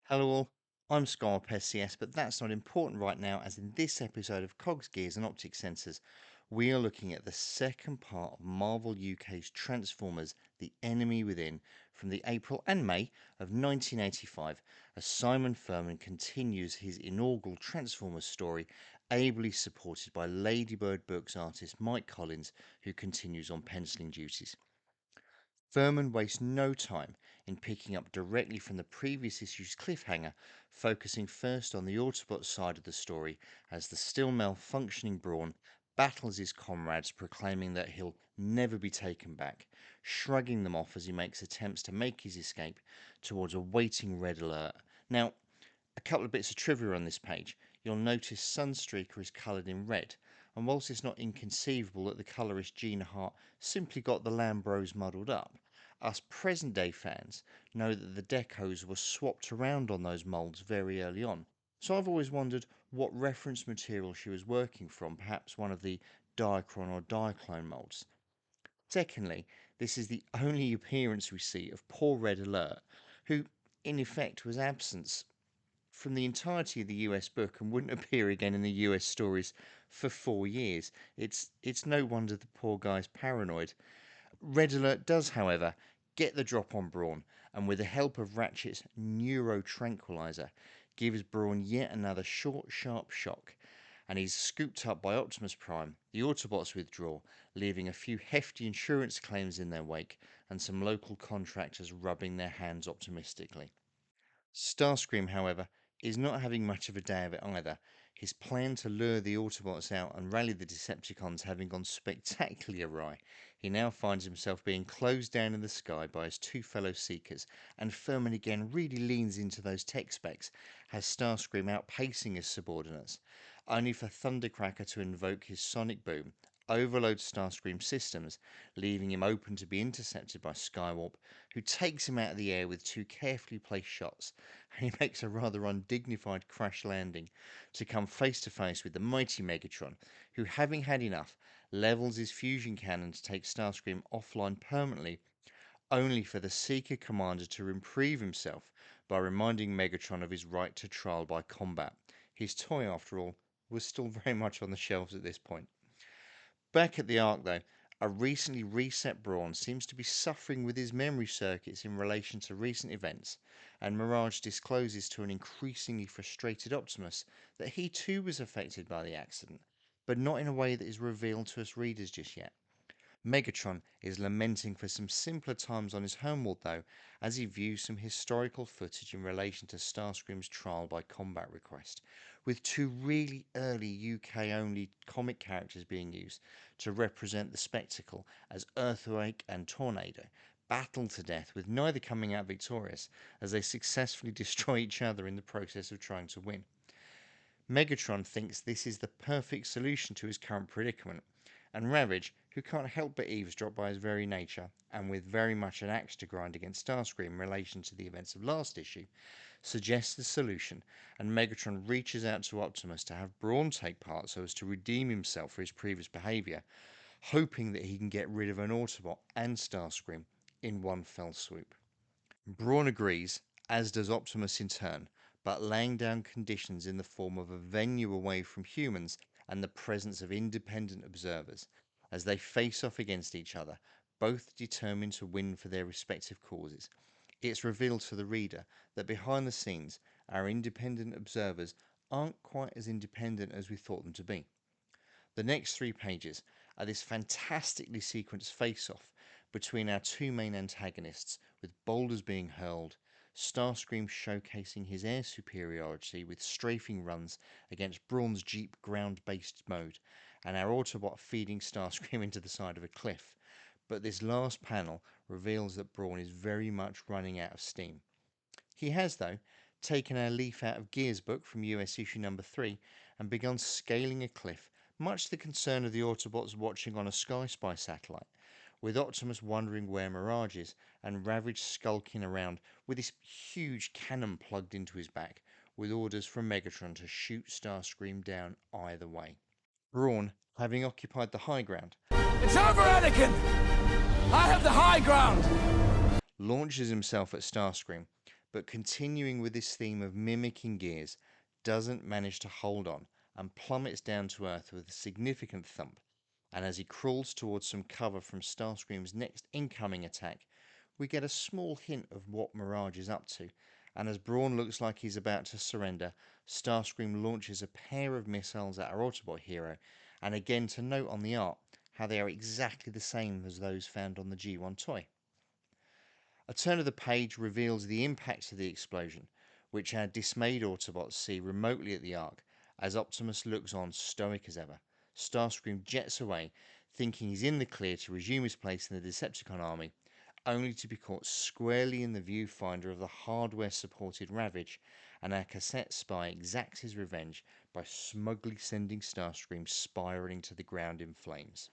Hello all, I'm Scarp SCS, but that's not important right now, as in this episode of Cogs, Gears and Optic Sensors, we are looking at the second part of Marvel UK's Transformers, The Enemy Within, from the April and May of 1985, as Simon Furman continues his inaugural Transformers story, ably supported by Ladybird Books artist Mike Collins, who continues on penciling duties. Furman wastes no time in picking up directly from the previous issue's cliffhanger, focusing first on the Autobot side of the story as the still malfunctioning Brawn battles his comrades, proclaiming that he'll never be taken back, shrugging them off as he makes attempts to make his escape towards a waiting Red Alert. Now, a couple of bits of trivia on this page. You'll notice Sunstreaker is coloured in red, and whilst it's not inconceivable that the colourist Gina Hart simply got the Lambros muddled up, us present day fans know that the decos were swapped around on those moulds very early on. So I've always wondered what reference material she was working from, perhaps one of the Diachron or Diaclone moulds. Secondly, this is the only appearance we see of poor Red Alert, who in effect was absent from the entirety of the US book and wouldn't appear again in the US stories for 4 years. It's no wonder the poor guy's paranoid. Red Alert does, however, get the drop on Brawn, and with the help of Ratchet's neuro tranquilizer, gives Brawn yet another short, sharp shock, and he's scooped up by Optimus Prime. The Autobots withdraw, leaving a few hefty insurance claims in their wake, and some local contractors rubbing their hands optimistically. Starscream, however, is not having much of a day of it either. His plan to lure the Autobots out and rally the Decepticons having gone spectacularly awry, he now finds himself being closed down in the sky by his two fellow Seekers, and Furman again really leans into those tech specs, has Starscream outpacing his subordinates, only for Thundercracker to invoke his sonic boom, overload Starscream's systems, leaving him open to be intercepted by Skywarp, who takes him out of the air with two carefully placed shots, and he makes a rather undignified crash landing to come face to face with the mighty Megatron, who, having had enough, levels his fusion cannon to take Starscream offline permanently, only for the Seeker commander to reprieve himself by reminding Megatron of his right to trial by combat. His toy, after all, was still very much on the shelves at this point. Back at the Ark, though, a recently reset Brawn seems to be suffering with his memory circuits in relation to recent events, and Mirage discloses to an increasingly frustrated Optimus that he too was affected by the accident, but not in a way that is revealed to us readers just yet. Megatron is lamenting for some simpler times on his homeworld, though, as he views some historical footage in relation to Starscream's trial by combat request, with two really early UK only comic characters being used to represent the spectacle as Earthquake and Tornado battle to death, with neither coming out victorious as they successfully destroy each other in the process of trying to win. Megatron thinks this is the perfect solution to his current predicament, and Ravage, who can't help but eavesdrop by his very nature, and with very much an axe to grind against Starscream in relation to the events of last issue, suggests the solution, and Megatron reaches out to Optimus to have Brawn take part so as to redeem himself for his previous behaviour, hoping that he can get rid of an Autobot and Starscream in one fell swoop. Brawn agrees, as does Optimus in turn, but laying down conditions in the form of a venue away from humans and the presence of independent observers, as they face off against each other, both determined to win for their respective causes. It's revealed to the reader that behind the scenes, our independent observers aren't quite as independent as we thought them to be. The next 3 pages are this fantastically sequenced face-off between our two main antagonists, with boulders being hurled, Starscream showcasing his air superiority with strafing runs against Brawn's Jeep ground-based mode, and our Autobot feeding Starscream into the side of a cliff. But this last panel reveals that Brawn is very much running out of steam. He has, though, taken our leaf out of Gears' book from US issue number 3 and begun scaling a cliff, much to the concern of the Autobots watching on a Sky Spy satellite, with Optimus wondering where Mirage is and Ravage skulking around with this huge cannon plugged into his back, with orders from Megatron to shoot Starscream down either way. Brawn, having occupied the high ground, It's over, Anakin! I have the high ground! launches himself at Starscream, but continuing with this theme of mimicking gears, doesn't manage to hold on and plummets down to earth with a significant thump. And as he crawls towards some cover from Starscream's next incoming attack, we get a small hint of what Mirage is up to. And as Brawn looks like he's about to surrender, Starscream launches a pair of missiles at our Autobot hero. And again, to note on the art, how they are exactly the same as those found on the G1 toy. A turn of the page reveals the impact of the explosion, which our dismayed Autobots see remotely at the Ark, as Optimus looks on stoic as ever. Starscream jets away, thinking he's in the clear to resume his place in the Decepticon army, only to be caught squarely in the viewfinder of the hardware-supported Ravage, and our cassette spy exacts his revenge by smugly sending Starscream spiraling to the ground in flames.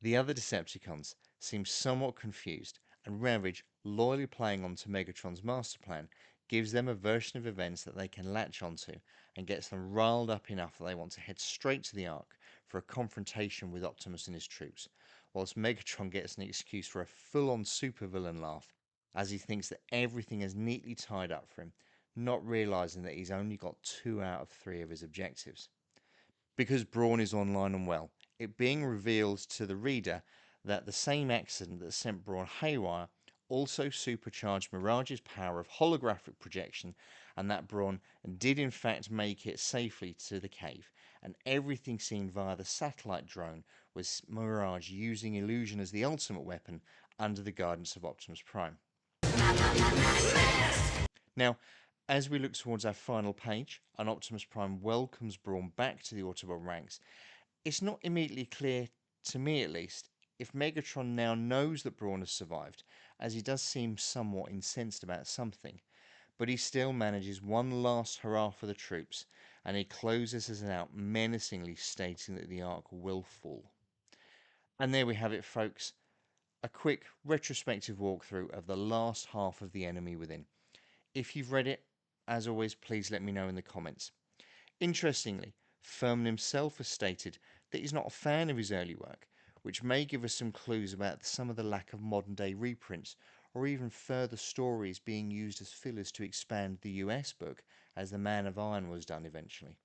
The other Decepticons seem somewhat confused, and Ravage, loyally playing on to Megatron's master plan, gives them a version of events that they can latch onto and gets them riled up enough that they want to head straight to the Ark for a confrontation with Optimus and his troops, whilst Megatron gets an excuse for a full-on supervillain laugh as he thinks that everything is neatly tied up for him, not realising that he's only got 2 out of 3 of his objectives. Because Brawn is online and well, it being revealed to the reader that the same accident that sent Brawn haywire also supercharged Mirage's power of holographic projection, and that Brawn did in fact make it safely to the cave, and everything seen via the satellite drone was Mirage using illusion as the ultimate weapon under the guidance of Optimus Prime. Now, as we look towards our final page, and Optimus Prime welcomes Brawn back to the Autobot ranks, it's not immediately clear, to me at least, if Megatron now knows that Brawn has survived, as he does seem somewhat incensed about something, but he still manages one last hurrah for the troops, and he closes us out menacingly, stating that the Ark will fall. And there we have it, folks, a quick retrospective walkthrough of the last half of The Enemy Within. If you've read it, as always, please let me know in the comments. Interestingly, Furman himself has stated that he's not a fan of his early work, which may give us some clues about some of the lack of modern day reprints, or even further stories being used as fillers to expand the US book, as The Man of Iron was done eventually.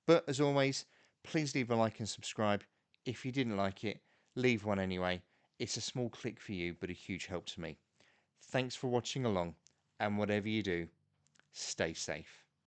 But as always, please leave a like and subscribe. If you didn't like it, leave one anyway. It's a small click for you, but a huge help to me. Thanks for watching along, and whatever you do, stay safe.